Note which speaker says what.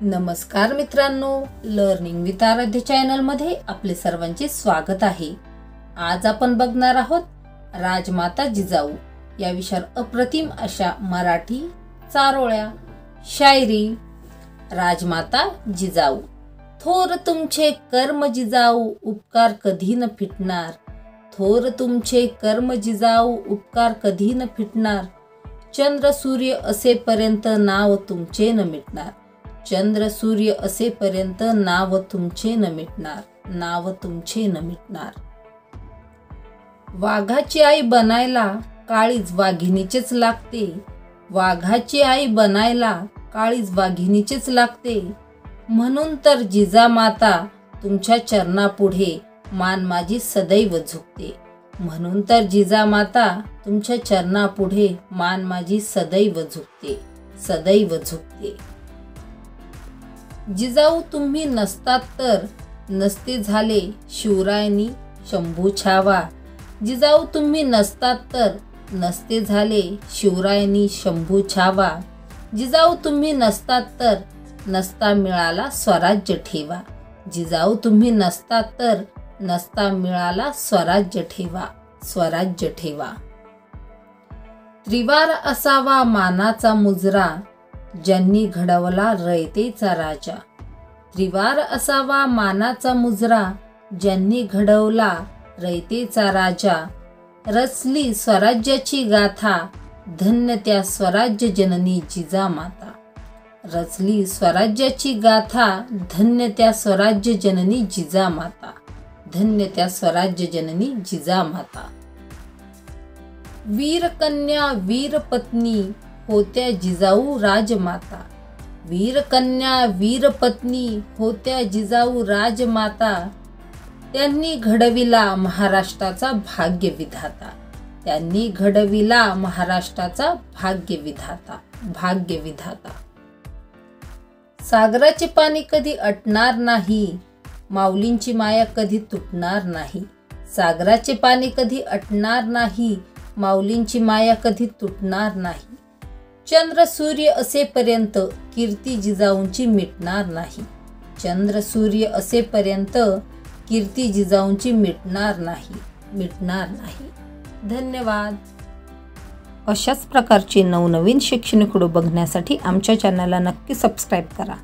Speaker 1: नमस्कार मित्रांनो, learning with आराध्य चॅनल मध्ये आपले सर्वांचे स्वागत आहे। आज आपण बघणार आहोत राजमाता जिजाऊ या विषयावर अप्रतिम अशा मराठी चारोळ्या शायरी। राजमाता जिजाऊ। थोर तुमचे कर्म जिजाऊ, उपकार कधी न फिटणार। थोर तुमचे कर्म जिजाऊ, उपकार कधी न फिटणार। चंद्र सूर्य असेपर्यंत नाव तुमचे न मिटणार। चंद्र सूर्य असेपर्यंत नाव तुमचे न मिटणार, नाव तुमचे न मिटणार। वाघाची आई बनायला काळीज वाघिणीचेच लागते। वाघाची आई बनायला काळीज वाघिणीचेच लागते। म्हणून तर जिजामाता तुमच्या चरणापुढे मान माझी सदैव झुकते। म्हणून तर जिजामाता तुमच्या चरणापुढे मान माझी सदैव झुकते, सदैव झुकते। जिजाऊ तुम्ही नसतात तर नसते झाले शिवरायांनी शंभू छावा। जिजाऊ तुम्ही नसतात तर नसते झाले शिवरायांनी शंभू छावा। जिजाऊ तुम्ही नसतात तर नसता मिळाला स्वराज्य ठेवा। जिजाऊ तुम्ही नसतात तर नसता मिळाला स्वराज्य ठेवा, स्वराज्य ठेवा। त्रिवार असावा मानाचा मुजरा, ज्यांनी घडवला रयतेचा राजा। त्रिवार असावा मानाचा मुजरा, ज्यांनी घडवला रयतेचा राजा। रचली स्वराज्याची गाथा, धन्य त्या स्वराज्य जननी जिजामाता। रचली स्वराज्याची गाथा, धन्य त्या स्वराज्य जननी जिजामाता। धन्य त्या स्वराज्य जननी जिजामाता। वीर कन्या वीर पत्नी होत्या जिजाऊ राजमाता। वीर कन्या वीर पत्नी होत्या जिजाऊ राजमाता। त्यांनी घडविला महाराष्ट्राचा भाग्य विधाता। त्यांनी घडविला महाराष्ट्राचा भाग्य विधाता, भाग्य विधाता। सागराचे पाणी कधी अटणार नाही, माऊलींची माया कधी तुटणार नाही। सागराचे पाणी कधी अटणार नाही, माऊलींची माया कधी तुटणार नाही। चंद्र सूर्य असेपर्यंत कीर्ती जिजाऊंची मिटणार नाही। चंद्र सूर्य असेपर्यंत कीर्ती जिजाऊंची मिटणार नाही, मिटणार नाही। धन्यवाद। अशाच प्रकारचे नवनवीन शैक्षणिक व्हिडिओ बघण्यासाठी आमच्या चॅनलला नक्की सबस्क्राईब करा।